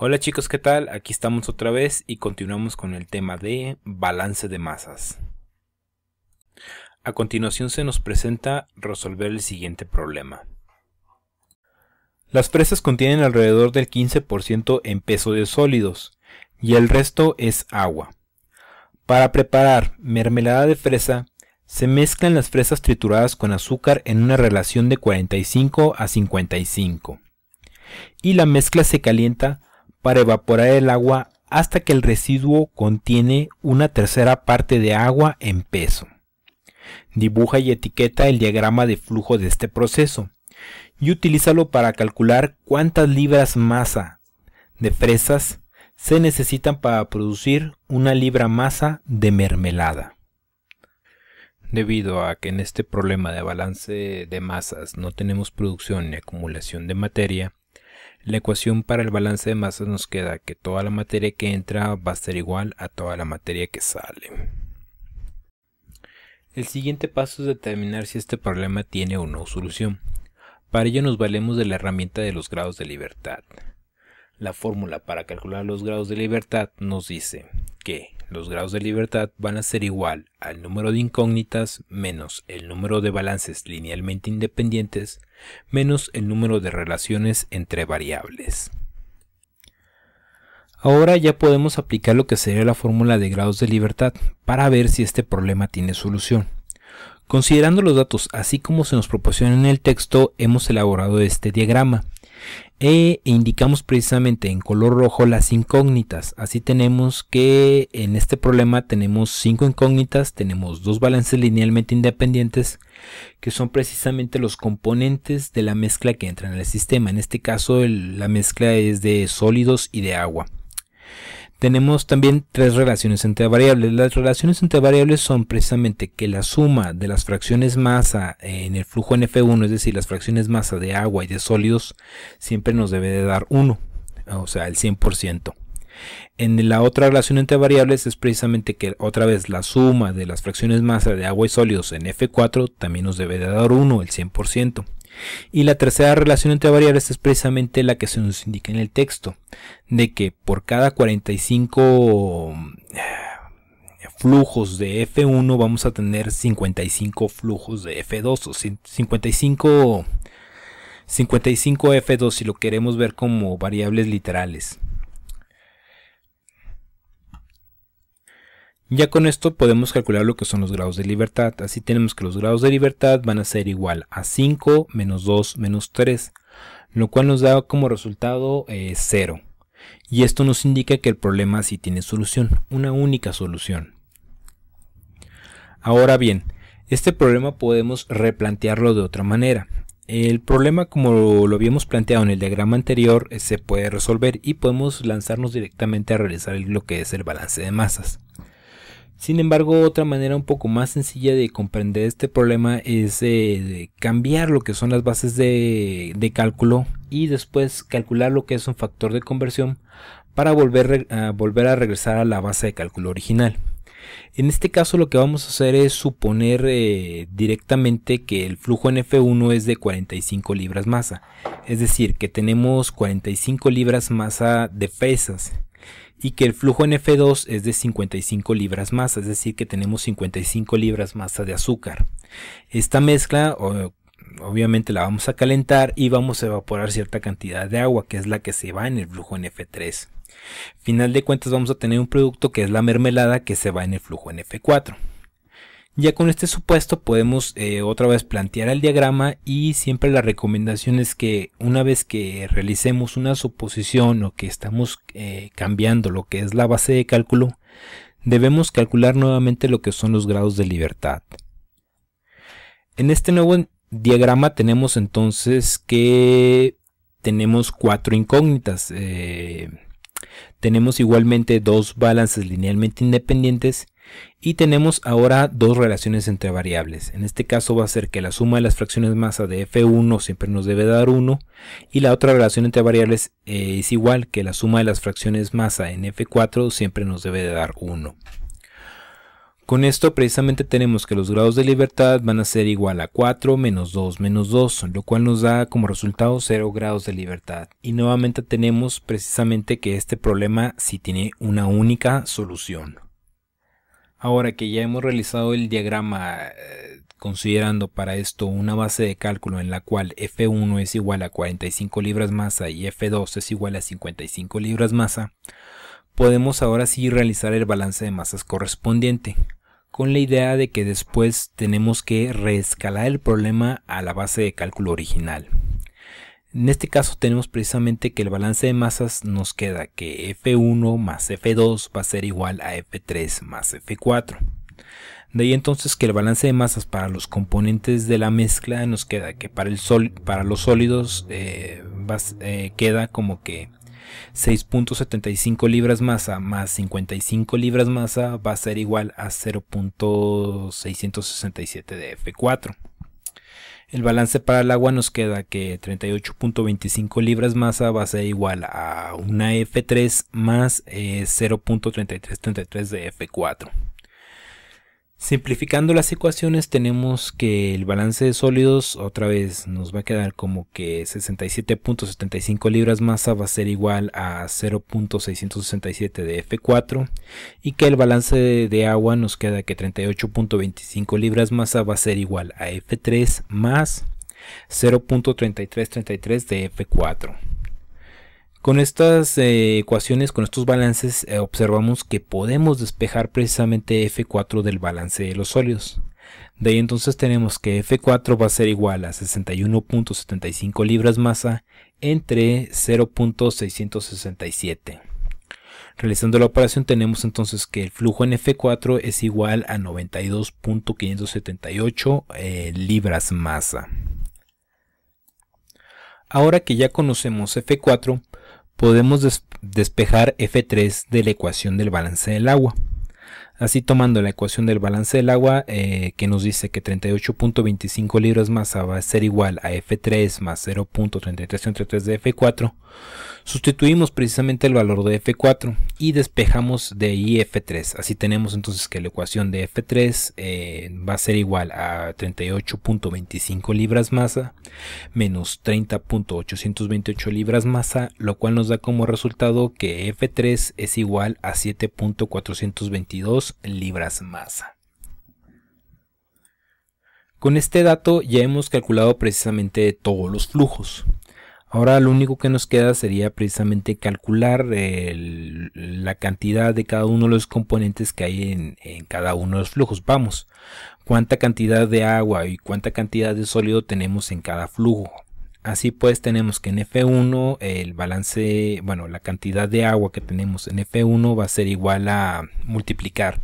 Hola chicos, ¿qué tal? Aquí estamos otra vez y continuamos con el tema de balance de masas. A continuación se nos presenta resolver el siguiente problema. Las fresas contienen alrededor del 15% en peso de sólidos y el resto es agua. Para preparar mermelada de fresa, se mezclan las fresas trituradas con azúcar en una relación de 45 a 55 y la mezcla se calienta para evaporar el agua hasta que el residuo contiene una tercera parte de agua en peso. Dibuja y etiqueta el diagrama de flujo de este proceso y utilízalo para calcular cuántas libras masa de fresas se necesitan para producir una libra masa de mermelada. Debido a que en este problema de balance de masas no tenemos producción ni acumulación de materia, la ecuación para el balance de masas nos queda que toda la materia que entra va a ser igual a toda la materia que sale. El siguiente paso es determinar si este problema tiene o no solución. Para ello nos valemos de la herramienta de los grados de libertad. La fórmula para calcular los grados de libertad nos dice que los grados de libertad van a ser igual al número de incógnitas menos el número de balances linealmente independientes menos el número de relaciones entre variables. Ahora ya podemos aplicar lo que sería la fórmula de grados de libertad para ver si este problema tiene solución. Considerando los datos así como se nos proporciona en el texto, hemos elaborado este diagrama e indicamos precisamente en color rojo las incógnitas. Así tenemos que en este problema tenemos 5 incógnitas, tenemos 2 balances linealmente independientes que son precisamente los componentes de la mezcla que entra en el sistema. En este caso la mezcla es de sólidos y de agua. Tenemos también 3 relaciones entre variables. Las relaciones entre variables son precisamente que la suma de las fracciones masa en el flujo en F1, es decir, las fracciones masa de agua y de sólidos, siempre nos debe de dar 1, o sea, el 100%. En la otra relación entre variables es precisamente que otra vez la suma de las fracciones masa de agua y sólidos en F4 también nos debe de dar 1, el 100%. Y la tercera relación entre variables es precisamente la que se nos indica en el texto, de que por cada 45 flujos de F1 vamos a tener 55 flujos de F2, o 55 F2 si lo queremos ver como variables literales. Ya con esto podemos calcular lo que son los grados de libertad. Así tenemos que los grados de libertad van a ser igual a 5 menos 2 menos 3, lo cual nos da como resultado 0. Y esto nos indica que el problema sí tiene solución, una única solución. Ahora bien, este problema podemos replantearlo de otra manera. El problema, como lo habíamos planteado en el diagrama anterior, se puede resolver y podemos lanzarnos directamente a realizar lo que es el balance de masas. Sin embargo, otra manera un poco más sencilla de comprender este problema es cambiar lo que son las bases de cálculo y después calcular lo que es un factor de conversión para volver a regresar a la base de cálculo original. En este caso lo que vamos a hacer es suponer directamente que el flujo en F1 es de 45 libras masa, es decir, que tenemos 45 libras masa de fresas. Y que el flujo en F2 es de 55 libras masa, es decir que tenemos 55 libras masa de azúcar. Esta mezcla obviamente la vamos a calentar y vamos a evaporar cierta cantidad de agua, que es la que se va en el flujo en F3. Final de cuentas vamos a tener un producto que es la mermelada que se va en el flujo en F4. Ya con este supuesto podemos otra vez plantear el diagrama y siempre la recomendación es que una vez que realicemos una suposición o que estamos cambiando lo que es la base de cálculo, debemos calcular nuevamente lo que son los grados de libertad. En este nuevo diagrama tenemos entonces que tenemos 4 incógnitas. Tenemos igualmente 2 balances linealmente independientes y tenemos ahora 2 relaciones entre variables. En este caso va a ser que la suma de las fracciones masa de F1 siempre nos debe dar 1 y la otra relación entre variables es igual que la suma de las fracciones masa en F4 siempre nos debe de dar 1. Con esto precisamente tenemos que los grados de libertad van a ser igual a 4 menos 2 menos 2, lo cual nos da como resultado 0 grados de libertad. Y nuevamente tenemos precisamente que este problema sí tiene una única solución. Ahora que ya hemos realizado el diagrama considerando para esto una base de cálculo en la cual F1 es igual a 45 libras masa y F2 es igual a 55 libras masa, podemos ahora sí realizar el balance de masas correspondiente, con la idea de que después tenemos que reescalar el problema a la base de cálculo original. En este caso tenemos precisamente que el balance de masas nos queda que F1 más F2 va a ser igual a F3 más F4. De ahí entonces que el balance de masas para los componentes de la mezcla nos queda que para los sólidos queda como que 6.75 libras masa más 55 libras masa va a ser igual a 0.667 de F4. El balance para el agua nos queda que 38.25 libras masa va a ser igual a una F3 más 0.3333 de F4. Simplificando las ecuaciones tenemos que el balance de sólidos otra vez nos va a quedar como que 67.75 libras masa va a ser igual a 0.667 de F4 y que el balance de agua nos queda que 38.25 libras masa va a ser igual a F3 más 0.3333 de F4. Con estas ecuaciones, con estos balances, observamos que podemos despejar precisamente F4 del balance de los sólidos. De ahí entonces tenemos que F4 va a ser igual a 61.75 libras masa entre 0.667. Realizando la operación tenemos entonces que el flujo en F4 es igual a 92.578 libras masa. Ahora que ya conocemos F4, podemos despejar F3 de la ecuación del balance del agua. Así tomando la ecuación del balance del agua que nos dice que 38.25 libras masa va a ser igual a F3 más 0.3333 de F4, sustituimos precisamente el valor de F4 y despejamos de ahí F3. Así tenemos entonces que la ecuación de F3 va a ser igual a 38.25 libras masa menos 30.828 libras masa, lo cual nos da como resultado que F3 es igual a 7.422 libras masa. Con este dato ya hemos calculado precisamente todos los flujos. Ahora lo único que nos queda sería precisamente calcular la cantidad de cada uno de los componentes que hay en cada uno de los flujos. Vamos, cuánta cantidad de agua y cuánta cantidad de sólido tenemos en cada flujo. Así pues tenemos que en F1 el balance, la cantidad de agua que tenemos en F1 va a ser igual a multiplicar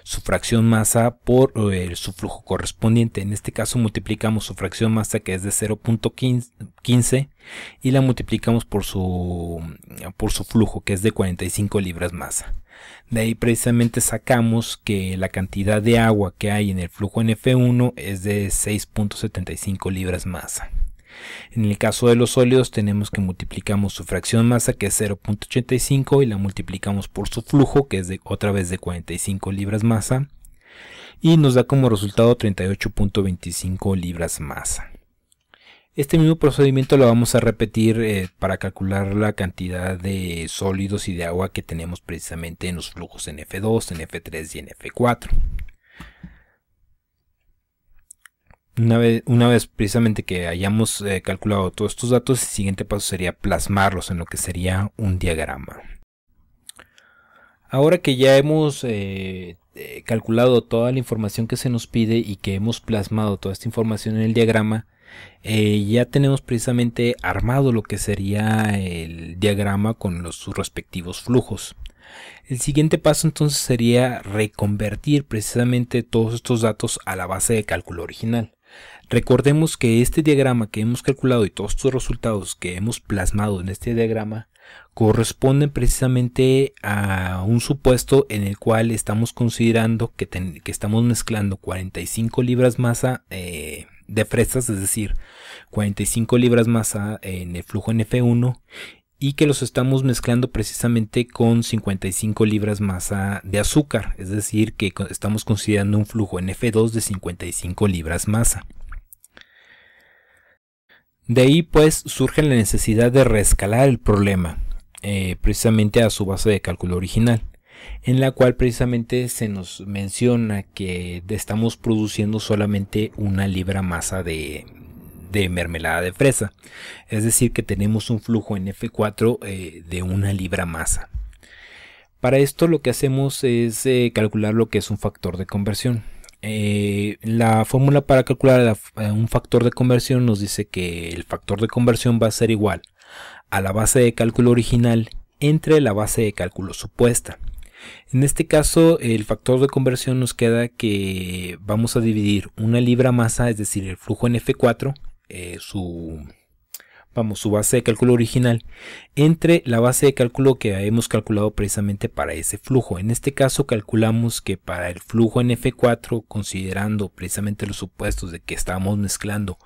su fracción masa por su flujo correspondiente. En este caso multiplicamos su fracción masa, que es de 0.15, y la multiplicamos por su flujo, que es de 45 libras masa. De ahí precisamente sacamos que la cantidad de agua que hay en el flujo en F1 es de 6.75 libras masa. En el caso de los sólidos tenemos que multiplicamos su fracción masa, que es 0.85, y la multiplicamos por su flujo, que es otra vez de 45 libras masa, y nos da como resultado 38.25 libras masa. Este mismo procedimiento lo vamos a repetir para calcular la cantidad de sólidos y de agua que tenemos precisamente en los flujos en F2, en F3 y en F4. Una vez precisamente que hayamos calculado todos estos datos, el siguiente paso sería plasmarlos en lo que sería un diagrama. Ahora que ya hemos calculado toda la información que se nos pide y que hemos plasmado toda esta información en el diagrama, ya tenemos precisamente armado lo que sería el diagrama con sus respectivos flujos. El siguiente paso entonces sería reconvertir precisamente todos estos datos a la base de cálculo original. Recordemos que este diagrama que hemos calculado y todos estos resultados que hemos plasmado en este diagrama corresponden precisamente a un supuesto en el cual estamos considerando que estamos mezclando 45 libras masa de fresas, es decir, 45 libras masa en el flujo en F1 y que los estamos mezclando precisamente con 55 libras masa de azúcar, es decir, que estamos considerando un flujo en F2 de 55 libras masa. De ahí pues surge la necesidad de reescalar el problema, precisamente a su base de cálculo original, en la cual precisamente se nos menciona que estamos produciendo solamente una libra masa de mermelada de fresa, es decir que tenemos un flujo en F4 de una libra masa. Para esto lo que hacemos es calcular lo que es un factor de conversión. La fórmula para calcular un factor de conversión nos dice que el factor de conversión va a ser igual a la base de cálculo original entre la base de cálculo supuesta. En este caso el factor de conversión nos queda que vamos a dividir una libra masa, es decir el flujo en F4, su base de cálculo original, entre la base de cálculo que hemos calculado precisamente para ese flujo. En este caso calculamos que para el flujo en F4, considerando precisamente los supuestos de que estábamos mezclando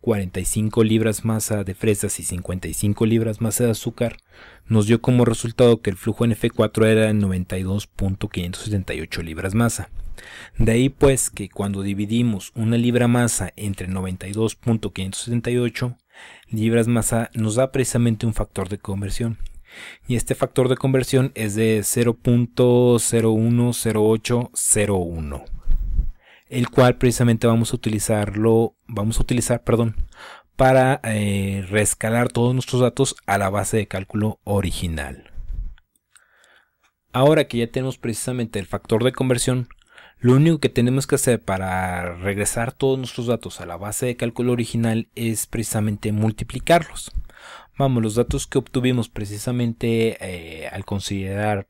45 libras masa de fresas y 55 libras masa de azúcar, nos dio como resultado que el flujo en F4 era 92.578 libras masa. De ahí pues que cuando dividimos una libra masa entre 92.578 libras masa nos da precisamente un factor de conversión, y este factor de conversión es de 0.010801, el cual precisamente vamos a utilizar para reescalar todos nuestros datos a la base de cálculo original. Ahora que ya tenemos precisamente el factor de conversión, lo único que tenemos que hacer para regresar todos nuestros datos a la base de cálculo original es precisamente multiplicarlos. Los datos que obtuvimos precisamente al considerar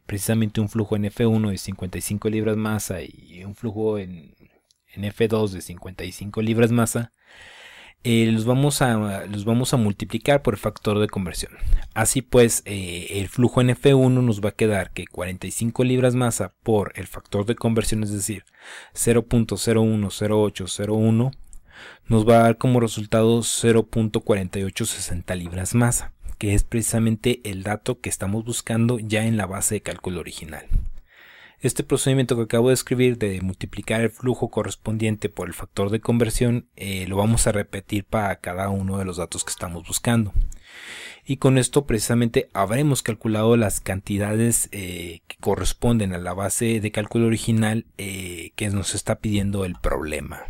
precisamente un flujo en F1 de 55 libras masa y un flujo en F2 de 55 libras masa, los vamos a multiplicar por el factor de conversión. Así pues, el flujo en F1 nos va a quedar que 45 libras masa por el factor de conversión, es decir, 0.010801, nos va a dar como resultado 0.4860 libras masa, que es precisamente el dato que estamos buscando ya en la base de cálculo original. Este procedimiento que acabo de escribir de multiplicar el flujo correspondiente por el factor de conversión lo vamos a repetir para cada uno de los datos que estamos buscando. Y con esto precisamente habremos calculado las cantidades que corresponden a la base de cálculo original que nos está pidiendo el problema.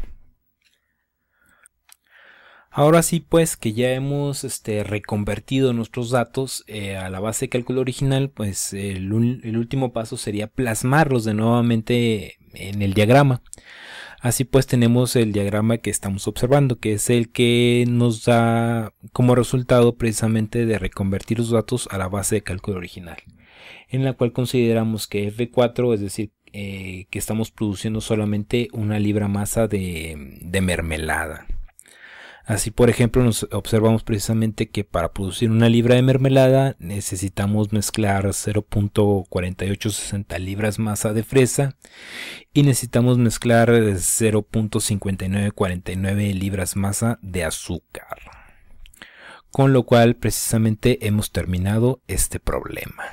Ahora sí pues que ya hemos reconvertido nuestros datos a la base de cálculo original, pues el último paso sería plasmarlos de nuevamente en el diagrama. Así pues tenemos el diagrama que estamos observando, que es el que nos da como resultado precisamente de reconvertir los datos a la base de cálculo original, en la cual consideramos que F4, es decir, que estamos produciendo solamente una libra masa de mermelada. Así, por ejemplo, nos observamos precisamente que para producir una libra de mermelada necesitamos mezclar 0.4860 libras masa de fresa y necesitamos mezclar 0.5949 libras masa de azúcar. Con lo cual, precisamente hemos terminado este problema.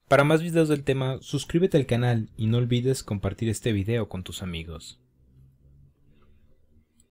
Para más videos del tema, suscríbete al canal y no olvides compartir este video con tus amigos.